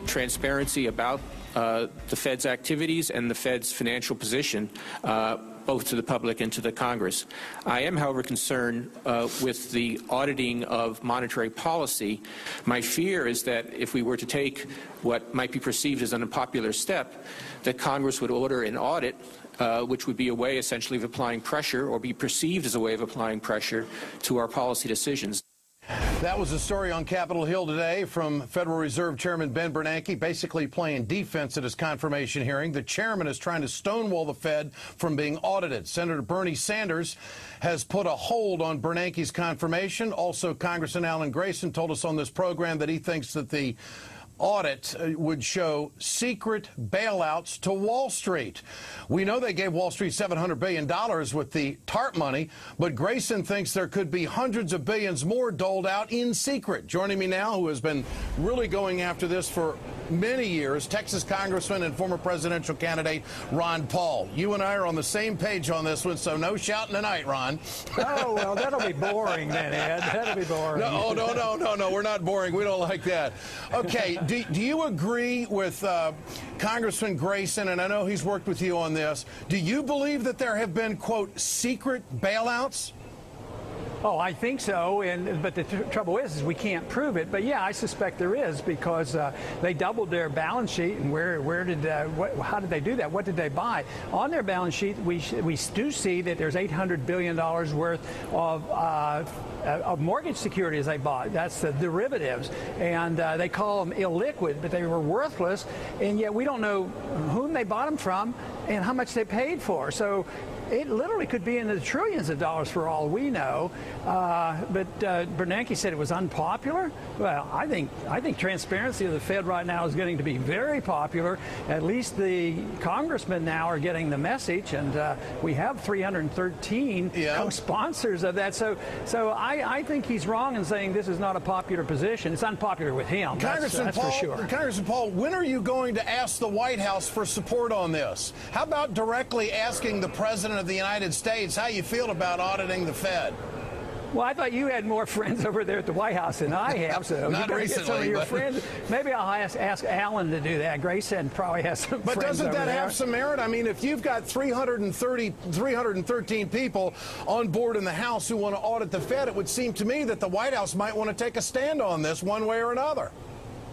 transparency about the Fed's activities and the Fed's financial position, both to the public and to the Congress. I am, however, concerned with the auditing of monetary policy. My fear is that if we were to take what might be perceived as an unpopular step, that Congress would order an audit, which would be a way essentially of applying pressure, or be perceived as a way of applying pressure to our policy decisions. That was a story on Capitol Hill today from Federal Reserve Chairman Ben Bernanke, basically playing defense at his confirmation hearing. The chairman is trying to stonewall the Fed from being audited. Senator Bernie Sanders has put a hold on Bernanke's confirmation. Also, Congressman Alan Grayson told us on this program that he thinks that the audit would show secret bailouts to Wall Street. We know they gave Wall Street $700 billion with the TARP money, but Grayson thinks there could be hundreds of billions more doled out in secret. Joining me now, who has been really going after this for many years, Texas Congressman and former presidential candidate Ron Paul. You and I are on the same page on this one, so no shouting tonight, Ron. Oh, well, that'll be boring then, Ed. That'll be boring. No, we're not boring. We don't like that. Okay, do you agree with Congressman Grayson, and I know he's worked with you on this, do you believe that there have been, quote, secret bailouts? Oh, I think so, but the trouble is we can't prove it. But yeah, I suspect there is, because they doubled their balance sheet. And how did they do that? What did they buy? On their balance sheet, we do see that there's $800 billion worth of mortgage securities they bought. That's the derivatives, and they call them illiquid, but they were worthless, and yet we don't know whom they bought them from and how much they paid for. So it literally could be in the trillions of dollars for all we know. But Bernanke said it was unpopular. Well, I think transparency of the Fed right now is getting to be very popular. At least the congressmen now are getting the message, and we have 313 co-sponsors of that. So I think he's wrong in saying this is not a popular position. It's unpopular with him. That's for sure. Congressman Paul, when are you going to ask the White House for support on this? How about directly asking the President of the United States how you feel about auditing the Fed? Well, I thought you had more friends over there at the White House than I have, so not you recently, get some of your friends. Maybe I'll ask Alan to do that. Grayson probably has some friends. But doesn't that have some merit? I mean, if you've got 313 people on board in the House who want to audit the Fed, it would seem to me that the White House might want to take a stand on this one way or another.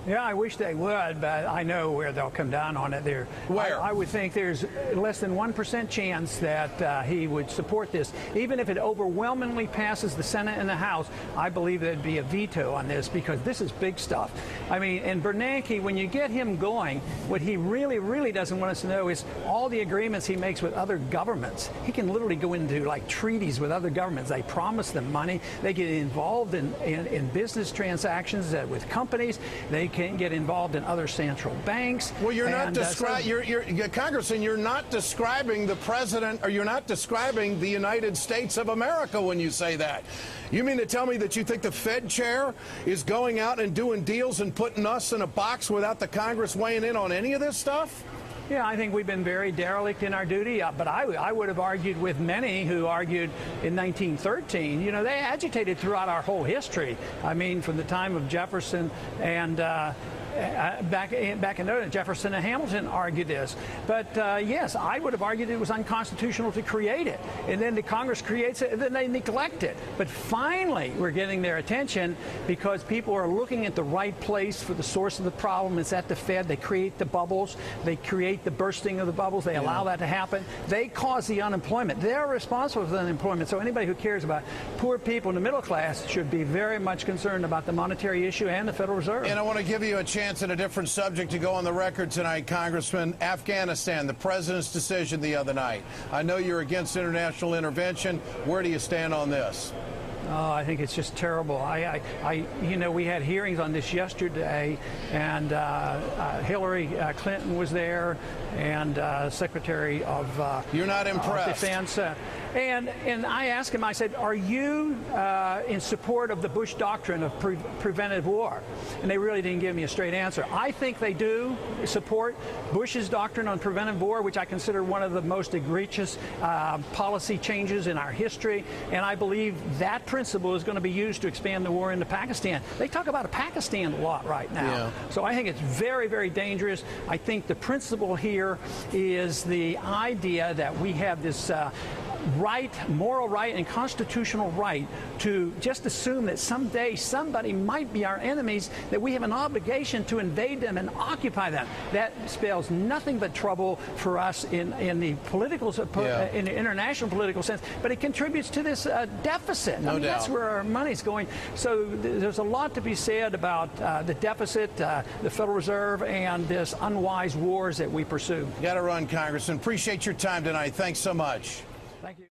Yeah, I wish they would, but I know where they'll come down on it. Where? I would think there's less than 1% chance that he would support this. Even if it overwhelmingly passes the Senate and the House, I believe there'd be a veto on this, because this is big stuff. I mean, and Bernanke, when you get him going, what he really, really doesn't want us to know is all the agreements he makes with other governments. He can literally go into, like, treaties with other governments. They promise them money. They get involved in business transactions with companies. They can get involved in other central banks. Well, you're not describing, Congressman, you're not describing the president, or you're not describing the United States of America when you say that. You mean to tell me that you think the Fed chair is going out and doing deals and putting us in a box without the Congress weighing in on any of this stuff? Yeah, I think we've been very derelict in our duty, but I would have argued with many who argued in 1913. You know, they agitated throughout our whole history. I mean, from the time of Jefferson and back in Jefferson and Hamilton argued this. But yes, I would have argued it was unconstitutional to create it. And then the Congress creates it, and then they neglect it. But finally, we're getting their attention because people are looking at the right place for the source of the problem. It's at the Fed. They create the bubbles. They create the bursting of the bubbles. They allow that to happen. They cause the unemployment. They're responsible for the unemployment. So anybody who cares about poor people in the middle class should be very much concerned about the monetary issue and the Federal Reserve. And I want to give you a chance in a different subject to go on the record tonight, Congressman. Afghanistan, the president's decision the other night. I know you're against international intervention. Where do you stand on this? Oh, I think it's just terrible. You know, we had hearings on this yesterday, and Hillary Clinton was there, and Secretary of You're not impressed. Defense. And I asked him, I said, are you in support of the Bush doctrine of preventive war? And they really didn't give me a straight answer. I think they do support Bush's doctrine on preventive war, which I consider one of the most egregious policy changes in our history. And I believe that principle is going to be used to expand the war into Pakistan. They talk about a Pakistan a lot right now. Yeah. So I think it's very, very dangerous. I think the principle here is the idea that we have this moral right and constitutional right to just assume that someday somebody might be our enemies, that we have an obligation to invade them and occupy them. That spells nothing but trouble for us in the political, in the international political sense, but it contributes to this deficit. No doubt. That's where our money's going. So there's a lot to be said about the deficit, the Federal Reserve, and this unwise wars that we pursue. You got to run, Congressman. Appreciate your time tonight. Thanks so much. Thank you.